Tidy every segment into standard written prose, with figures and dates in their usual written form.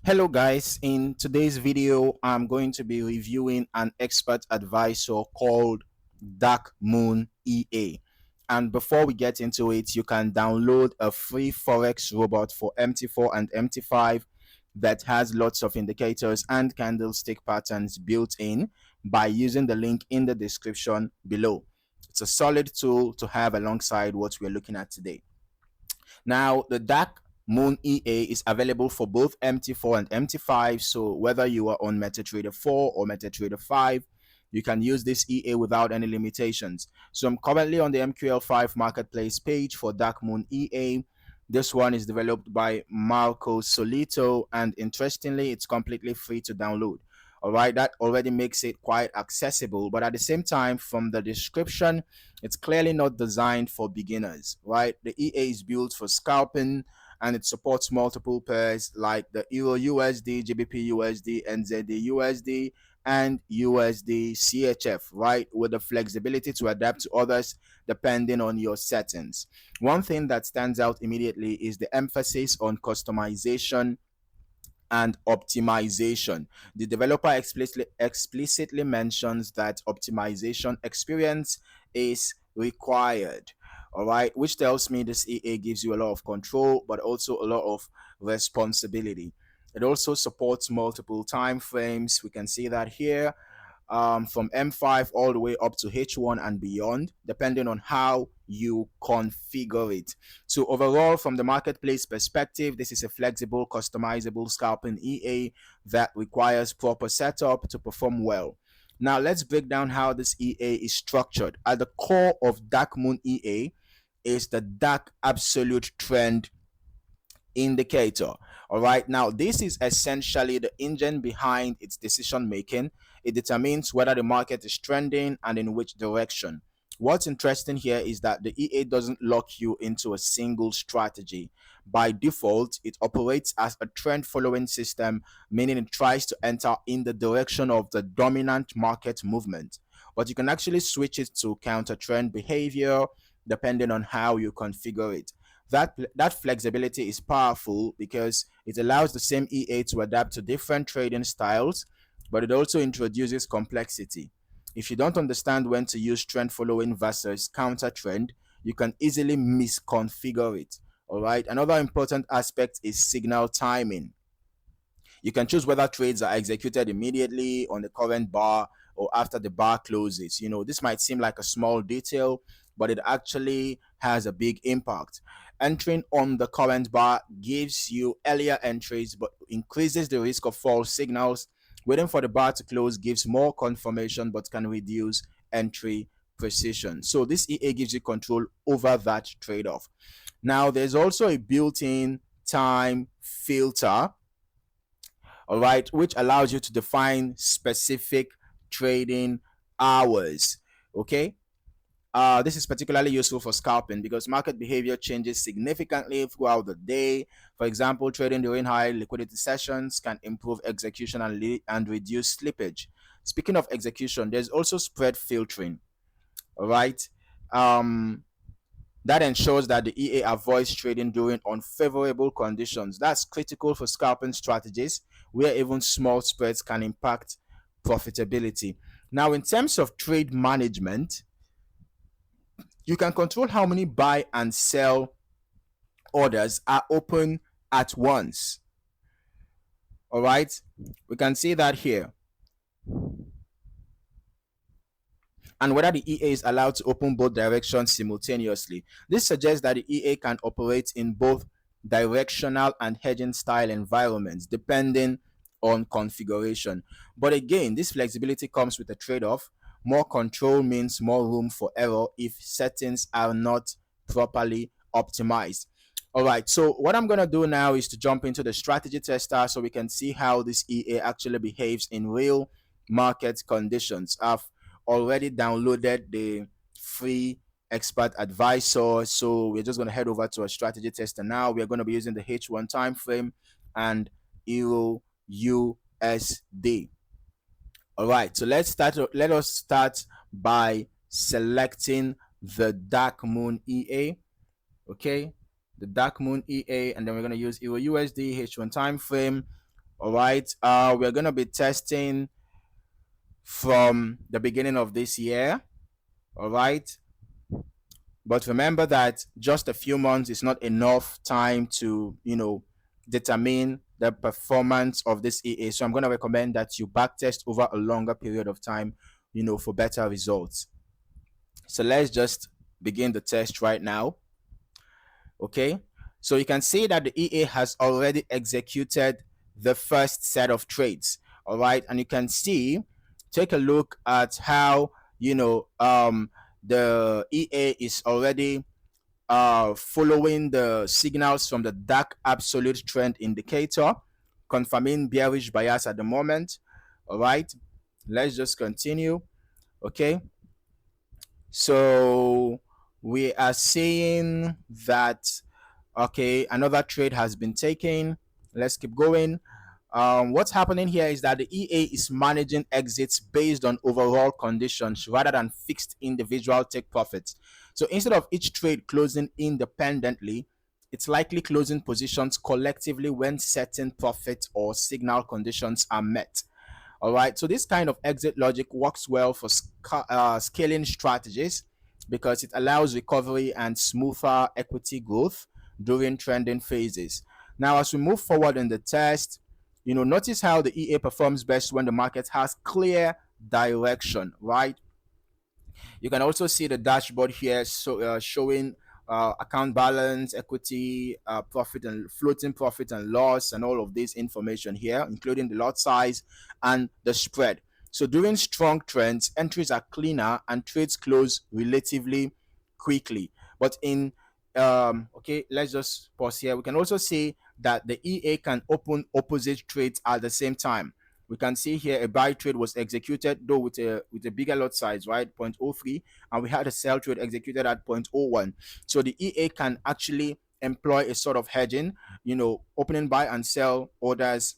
Hello guys, in today's video I'm going to be reviewing an expert advisor called Dark Moon EA. And before we get into it, you can download a free Forex robot for MT4 and MT5 that has lots of indicators and candlestick patterns built in by using the link in the description below. It's a solid tool to have alongside what we're looking at today. Now, the Dark Moon EA is available for both MT4 and MT5. So whether you are on MetaTrader 4 or MetaTrader 5, you can use this EA without any limitations. So I'm currently on the MQL5 marketplace page for Dark Moon EA. This one is developed by Marco Solito, and interestingly, it's completely free to download. All right, that already makes it quite accessible, but at the same time, from the description, it's clearly not designed for beginners, right? The EA is built for scalping, and it supports multiple pairs like the EURUSD, GBPUSD, NZDUSD, and USDCHF, right? With the flexibility to adapt to others depending on your settings. One thing that stands out immediately is the emphasis on customization and optimization. The developer explicitly mentions that optimization experience is required. All right, which tells me this EA gives you a lot of control, but also a lot of responsibility. It also supports multiple time frames. We can see that here, from M5 all the way up to H1 and beyond, depending on how you configure it. So overall, from the marketplace perspective, this is a flexible, customizable scalping EA that requires proper setup to perform well. Now let's break down how this EA is structured. At the core of Dark Moon EA is the Dark Absolute Trend indicator. All right, now this is essentially the engine behind its decision making. It determines whether the market is trending and in which direction. What's interesting here is that the EA doesn't lock you into a single strategy. By default, it operates as a trend following system, meaning it tries to enter in the direction of the dominant market movement. But you can actually switch it to counter trend behavior depending on how you configure it. That flexibility is powerful because it allows the same EA to adapt to different trading styles, but it also introduces complexity. If you don't understand when to use trend following versus counter trend, you can easily misconfigure it. All right. Another important aspect is signal timing. You can choose whether trades are executed immediately on the current bar or after the bar closes. This might seem like a small detail, but it actually has a big impact. Entering on the current bar gives you earlier entries but increases the risk of false signals. Waiting for the bar to close gives more confirmation but can reduce entry precision. So this EA gives you control over that trade-off. Now there's also a built-in time filter, all right, which allows you to define specific trading hours. Okay, this is particularly useful for scalping because market behavior changes significantly throughout the day. For example, trading during high liquidity sessions can improve execution and reduce slippage. Speaking of execution, there's also spread filtering. All right. That ensures that the EA avoids trading during unfavorable conditions. That's critical for scalping strategies where even small spreads can impact profitability. Now, in terms of trade management, you can control how many buy and sell orders are open at once. All right, we can see that here. And whether the EA is allowed to open both directions simultaneously. This suggests that the EA can operate in both directional and hedging style environments depending on configuration. But again, this flexibility comes with a trade-off. More control means more room for error if settings are not properly optimized. All right, so what I'm going to do now is to jump into the strategy tester so we can see how this EA actually behaves in real market conditions. I've already downloaded the free expert advisor, so we're just going to head over to a strategy tester now. We're going to be using the H1 time frame and Euro USD. All right, so let us start by selecting the Dark Moon EA. Okay, the Dark Moon EA, and then we're going to use Euro USD H1 time frame. All right, we're going to be testing from the beginning of this year. All right, but remember that just a few months is not enough time to, determine the performance of this EA. So I'm going to recommend that you backtest over a longer period of time, for better results. So let's just begin the test right now. Okay, so you can see that the EA has already executed the first set of trades. All right, and you can see, take a look at how, the EA is already following the signals from the dark absolute trend indicator, confirming bearish bias at the moment. All right, let's just continue. Okay, so we are seeing that, okay, another trade has been taken. Let's keep going. What's happening here is that the EA is managing exits based on overall conditions rather than fixed individual take profits. So instead of each trade closing independently, it's likely closing positions collectively when certain profit or signal conditions are met. All right, so this kind of exit logic works well for scaling strategies because it allows recovery and smoother equity growth during trending phases. Now, as we move forward in the test, notice how the EA performs best when the market has clear direction, right? You can also see the dashboard here, so showing account balance, equity, profit and floating profit and loss, and all of this information here, including the lot size and the spread. So during strong trends, entries are cleaner and trades close relatively quickly. But in okay, let's just pause here. We can also see that the EA can open opposite trades at the same time. We can see here a buy trade was executed, though with a bigger lot size, right, 0.03, and we had a sell trade executed at 0.01. So the EA can actually employ a sort of hedging, opening buy and sell orders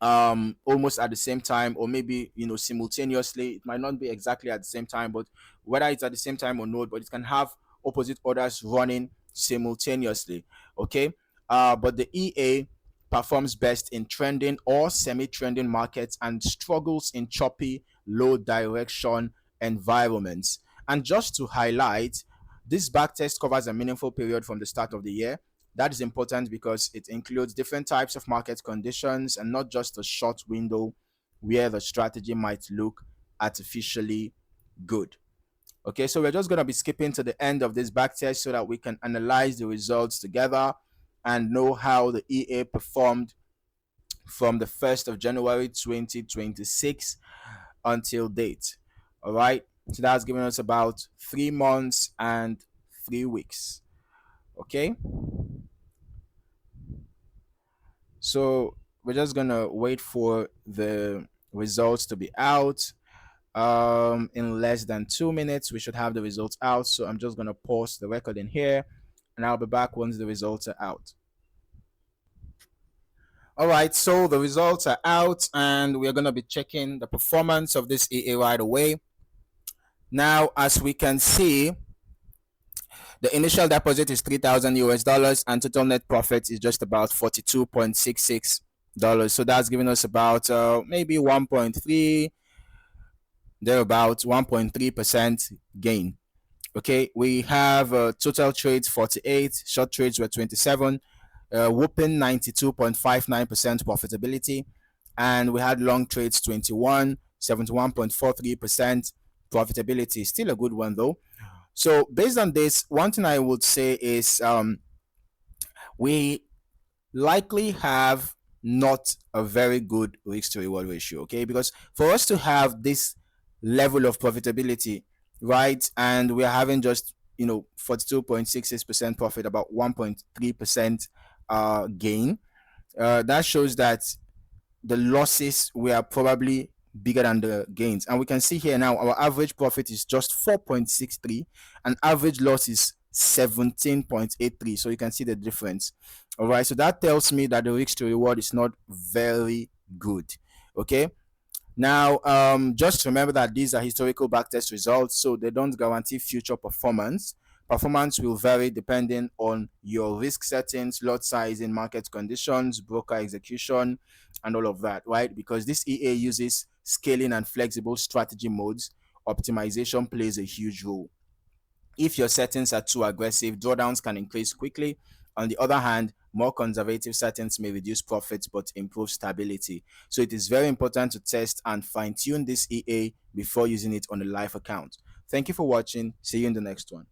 almost at the same time, or maybe simultaneously. It might not be exactly at the same time, but whether it's at the same time or not, but it can have opposite orders running simultaneously. Okay, but the EA performs best in trending or semi-trending markets and struggles in choppy low direction environments. And just to highlight, this backtest covers a meaningful period from the start of the year. That is important because it includes different types of market conditions and not just a short window where the strategy might look artificially good. Okay, so we're just going to be skipping to the end of this backtest so that we can analyze the results together and know how the EA performed from the 1st of January 2026 until date. All right, so that's giving us about 3 months and 3 weeks. Okay, so we're just gonna wait for the results to be out. In less than 2 minutes we should have the results out, so I'm just gonna pause the recording here and I'll be back once the results are out. All right, so the results are out and we're gonna be checking the performance of this EA right away. Now, as we can see, the initial deposit is $3,000 and total net profit is just about $42.66. So that's giving us about maybe 1.3, thereabout 1.3% gain. Okay, we have total trades 48, short trades were 27, whooping 92.59% profitability, and we had long trades 21, 71.43% profitability. Still a good one though. So based on this, one thing I would say is we likely have not a very good risk to reward ratio. Okay, because for us to have this level of profitability, right, and we're having just 42.66% profit, about 1.3% gain, that shows that the losses were probably bigger than the gains. And we can see here now our average profit is just 4.63 and average loss is 17.83. So you can see the difference. All right, so that tells me that the risk to reward is not very good. Okay, now just remember that these are historical backtest results, so they don't guarantee future performance. Performance will vary depending on your risk settings, lot sizing, market conditions, broker execution, and all of that, right? Because this EA uses scaling and flexible strategy modes, optimization plays a huge role. If your settings are too aggressive, drawdowns can increase quickly. On the other hand, more conservative settings may reduce profits but improve stability. So it is very important to test and fine tune this EA before using it on a live account. Thank you for watching. See you in the next one.